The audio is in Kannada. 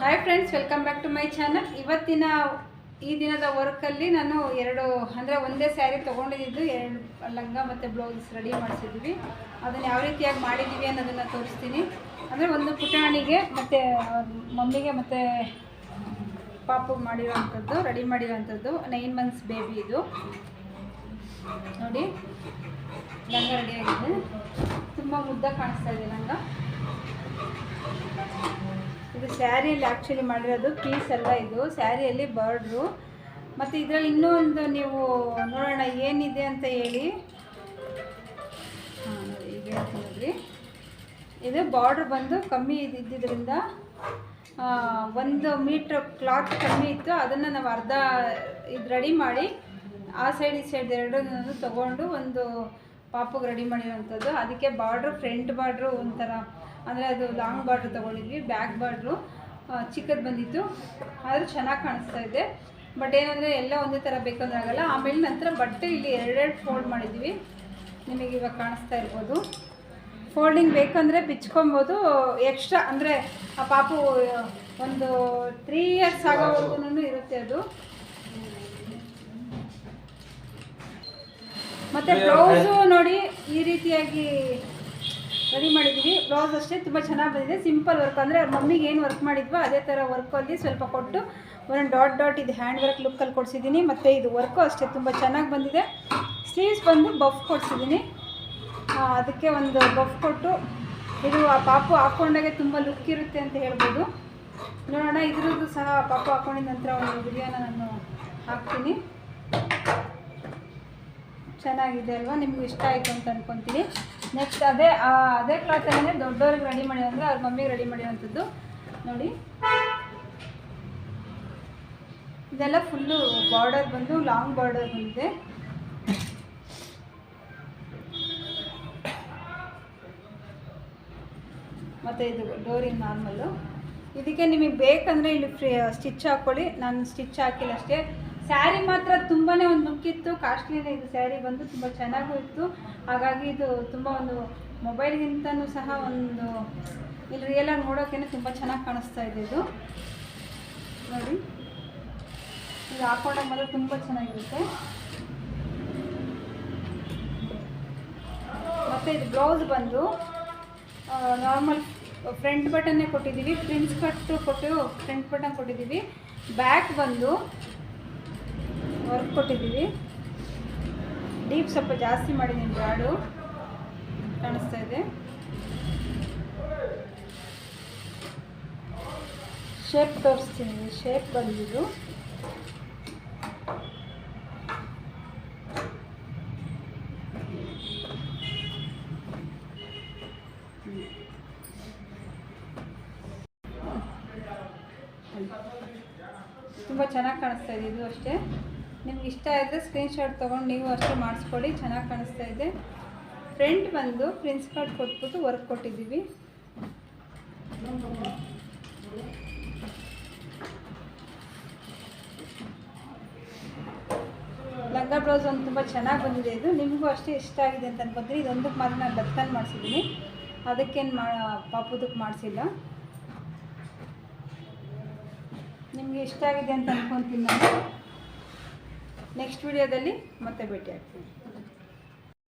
Hi friends, welcome back to my channel. ಇವತ್ತಿನ ಈ ದಿನದ ವರ್ಕಲ್ಲಿ ನಾನು ಒಂದೇ ಸ್ಯಾರಿ ತೊಗೊಂಡಿದ್ದು 2 ಲಂಗ ಮತ್ತು ಬ್ಲೌಸ್ ರೆಡಿ ಮಾಡಿಸಿದ್ವಿ. ಅದನ್ನು ಯಾವ ರೀತಿಯಾಗಿ ಮಾಡಿದ್ದೀವಿ ಅನ್ನೋದನ್ನು ತೋರಿಸ್ತೀನಿ. ಅಂದರೆ ಒಂದು ಪುಟಾಣಿಗೆ ಮತ್ತು ಮಮ್ಮಿಗೆ ಮತ್ತು ಪಾಪುಗೆ ಮಾಡಿರೋವಂಥದ್ದು, ರೆಡಿ ಮಾಡಿರೋವಂಥದ್ದು 9 ಮಂತ್ಸ್ ಬೇಬಿ. ಇದು ನೋಡಿ, ಲಂಗ ರೆಡಿಯಾಗಿದೆ. ತುಂಬ ಮುದ್ದ ಕಾಣಿಸ್ತಾ ಇದೆ ಲಂಗ. ಇದು ಸ್ಯಾರಿಯಲ್ಲಿ ಆ್ಯಕ್ಚುಲಿ ಮಾಡಿರೋದು, ಪೀಸ್ ಅಲ್ಲ ಇದು, ಸ್ಯಾರಿಯಲ್ಲಿ ಬಾರ್ಡ್ರು. ಮತ್ತು ಇದರಲ್ಲಿ ಇನ್ನೂ ಒಂದು ನೀವು ನೋಡೋಣ ಏನಿದೆ ಅಂತ ಹೇಳಿ. ನೋಡಿ, ಈಗ ಹೇಳ್ತೀನಿ ನೋಡಿರಿ. ಇದು ಬಾರ್ಡ್ರ್ ಬಂದು ಕಮ್ಮಿ ಇದ್ದಿದ್ದರಿಂದ 1 ಮೀಟ್ರ್ ಕ್ಲಾತ್ ಕಮ್ಮಿ ಇತ್ತು. ಅದನ್ನು ನಾವು ಅರ್ಧ ಇದು ರೆಡಿ ಮಾಡಿ ಆ ಸೈಡ್ ಈ ಸೈಡ್ ಎರಡನ್ನೂ ತೊಗೊಂಡು ಒಂದು ಪಾಪುಗೆ ರೆಡಿ ಮಾಡಿರೋವಂಥದ್ದು. ಅದಕ್ಕೆ ಬಾರ್ಡ್ರು, ಫ್ರಂಟ್ ಬಾರ್ಡ್ರು ಒಂಥರ ಅಂದರೆ ಅದು ಲಾಂಗ್ ಬಾರ್ಡ್ರ್ ತೊಗೊಂಡಿದ್ವಿ. ಬ್ಯಾಕ್ ಬಾರ್ಡ್ರು ಚಿಕ್ಕದು ಬಂದಿತ್ತು, ಆದರೂ ಚೆನ್ನಾಗಿ ಕಾಣಿಸ್ತಾ ಇದೆ. ಬಟ್ ಏನಂದರೆ ಎಲ್ಲ ಒಂದೇ ಥರ ಬೇಕಂದ್ರೆ ಆಗಲ್ಲ. ಆಮೇಲೆ ನಂತರ ಬಟ್ಟೆ ಇಲ್ಲಿ 2 ಫೋಲ್ಡ್ ಮಾಡಿದ್ವಿ. ನಿಮಗೆ ಇವಾಗ ಕಾಣಿಸ್ತಾ ಇರ್ಬೋದು. ಫೋಲ್ಡಿಂಗ್ ಬೇಕಂದರೆ ಬಿಚ್ಕೊಬೋದು ಎಕ್ಸ್ಟ್ರಾ. ಅಂದರೆ ಆ ಪಾಪು ಒಂದು 3 ಇಯರ್ಸ್ ಆಗೋವರೆಗೂ ಇರುತ್ತೆ ಅದು. ಮತ್ತು ಬ್ಲೌಸು ನೋಡಿ ಈ ರೀತಿಯಾಗಿ ರೆಡಿ ಮಾಡಿದ್ದೀವಿ. ಬ್ಲೌಸ್ ಅಷ್ಟೇ ತುಂಬ ಚೆನ್ನಾಗಿ ಬಂದಿದೆ. ಸಿಂಪಲ್ ವರ್ಕ್, ಅಂದರೆ ಅವ್ರ ಮಮ್ಮಿಗೆ ಏನು ವರ್ಕ್ ಮಾಡಿದ್ವೋ ಅದೇ ಥರ ವರ್ಕಲ್ಲಿ ಸ್ವಲ್ಪ ಕೊಟ್ಟು ಒಂದು ಡಾಟ್ ಇದು ಹ್ಯಾಂಡ್ ವರ್ಕ್ ಲುಕ್ಕಲ್ಲಿ ಕೊಡಿಸಿದ್ದೀನಿ. ಮತ್ತು ಇದು ವರ್ಕು ಅಷ್ಟೇ ತುಂಬ ಚೆನ್ನಾಗಿ ಬಂದಿದೆ. ಸ್ಲೀವ್ಸ್ ಬಂದು ಬಫ್ ಕೊಡಿಸಿದ್ದೀನಿ. ಅದಕ್ಕೆ ಒಂದು ಬಫ್ ಕೊಟ್ಟು ಇದು ಆ ಪಾಪು ಹಾಕ್ಕೊಂಡಾಗೆ ತುಂಬ ಲುಕ್ ಇರುತ್ತೆ ಅಂತ ಹೇಳ್ಬೋದು. ನೋಡೋಣ, ಇದ್ರದ್ದು ಸಹ ಪಾಪು ಹಾಕ್ಕೊಂಡಿದ ನಂತರ ಒಂದು ವಿಡಿಯೋನ ನಾನು ಹಾಕ್ತೀನಿ. ಚೆನ್ನಾಗಿದೆ ಅಲ್ವಾ? ನಿಮ್ಗೆ ಇಷ್ಟ ಆಯಿತು ಅಂತ ಅಂದ್ಕೊತೀನಿ. ನೆಕ್ಸ್ಟ್ ಅದೇ ಕ್ಲಾತಲ್ಲೇ ದೊಡ್ಡವ್ರಿಗೆ ರೆಡಿ ಮಾಡಿ, ಅಂದರೆ ಅವ್ರ ಮಮ್ಮಿಗೆ ರೆಡಿ ಮಾಡಿರೋವಂಥದ್ದು. ನೋಡಿ, ಇದೆಲ್ಲ ಫುಲ್ಲು ಬಾರ್ಡರ್ ಬಂದು ಲಾಂಗ್ ಬಾರ್ಡರ್ ಬಂದಿದೆ. ಮತ್ತು ಇದು ಡೋರಿಂಗ್ ನಾರ್ಮಲ್ಲು. ಇದಕ್ಕೆ ನಿಮಗೆ ಬೇಕಂದರೆ ಇಲ್ಲಿ ಸ್ಟಿಚ್ ಹಾಕ್ಕೊಳ್ಳಿ. ನಾನು ಸ್ಟಿಚ್ ಹಾಕಿಲ್ಲ ಅಷ್ಟೇ. ಸ್ಯಾರಿ ಮಾತ್ರ ತುಂಬಾ ಒಂದು ಲುಕ್ ಇತ್ತು. ಕಾಸ್ಟ್ಲಿನೇ ಇದು ಸ್ಯಾರಿ ಬಂದು, ತುಂಬ ಚೆನ್ನಾಗೂ ಇತ್ತು. ಹಾಗಾಗಿ ಇದು ತುಂಬ ಒಂದು ಮೊಬೈಲ್ಗಿಂತನೂ ಸಹ ಒಂದು ಇಲ್ಲಿ ರಿಯಲಾಗಿ ನೋಡೋಕ್ಕೇ ತುಂಬ ಚೆನ್ನಾಗಿ ಕಾಣಿಸ್ತಾ ಇದೆ. ಇದು ನೋಡಿ, ಇದು ಹಾಕೊಂಡಾಗ ಮಾತ್ರ ತುಂಬ ಚೆನ್ನಾಗಿರುತ್ತೆ. ಮತ್ತು ಇದು ಬ್ಲೌಸ್ ಬಂದು ನಾರ್ಮಲ್ ಫ್ರಂಟ್ ಬಟನ್ನೇ ಕೊಟ್ಟಿದ್ದೀವಿ. ಪ್ರಿನ್ಸ್ ಕಟ್ಟು ಕೊಟ್ಟು ಫ್ರಂಟ್ ಬಟನ್ ಕೊಟ್ಟಿದ್ದೀವಿ. ಬ್ಯಾಕ್ ಬಂದು ವರ್ಕ್ ಕೊಟ್ಟಿದ್ದೀವಿ. ಡೀಪ್ ಸ್ವಲ್ಪ ಜಾಸ್ತಿ ಮಾಡಿದ್ದೀನಿ, ಬ್ರಾಡು ಕಾಣಿಸ್ತಾ ಇದೆ. ಶೇಪ್ ತೋರಿಸ್ತೀನಿ. ಶೇಪ್ ಬಂದಿದ್ದು ತುಂಬ ಚೆನ್ನಾಗಿ ಕಾಣಿಸ್ತಾ ಇದೆ. ಇದು ಅಷ್ಟೇ, ನಿಮ್ಗೆ ಇಷ್ಟ ಆದರೆ ಸ್ಕ್ರೀನ್ಶಾಟ್ ತೊಗೊಂಡು ನೀವು ಅಷ್ಟೇ ಮಾಡಿಸ್ಕೊಳ್ಳಿ. ಚೆನ್ನಾಗಿ ಕಾಣಿಸ್ತಾ ಇದೆ. ಫ್ರಂಟ್ ಬಂದು ಪ್ರಿನ್ಸ್ ಕಟ್ ಕೊಟ್ಬಿಟ್ಟು ವರ್ಕ್ ಕೊಟ್ಟಿದ್ದೀವಿ. ಲಂಗ ಬ್ಲೌಸ್ ಒಂದು ತುಂಬ ಚೆನ್ನಾಗಿ ಬಂದಿದೆ. ಇದು ನಿಮಗೂ ಅಷ್ಟೇ ಇಷ್ಟ ಆಗಿದೆ ಅಂತ ಅನ್ಕೊತೀನಿ. ಇದೊಂದಕ್ಕೆ ಮಾತ್ರ ನಾನು ಡಕ್ಕನ್ ಮಾಡಿಸಿದ್ದೀನಿ, ಅದಕ್ಕೇನು ಪಾಪುದಕ್ಕೆ ಮಾಡಿಸಿಲ್ಲ. ನಿಮಗೆ ಇಷ್ಟ ಆಗಿದೆ ಅಂತ ಅನ್ಕೊತೀನಿ. ನಾನು ನೆಕ್ಸ್ಟ್ ವಿಡಿಯೋದಲ್ಲಿ ಮತ್ತೆ ಭೇಟಿ ಆಗ್ತೀನಿ.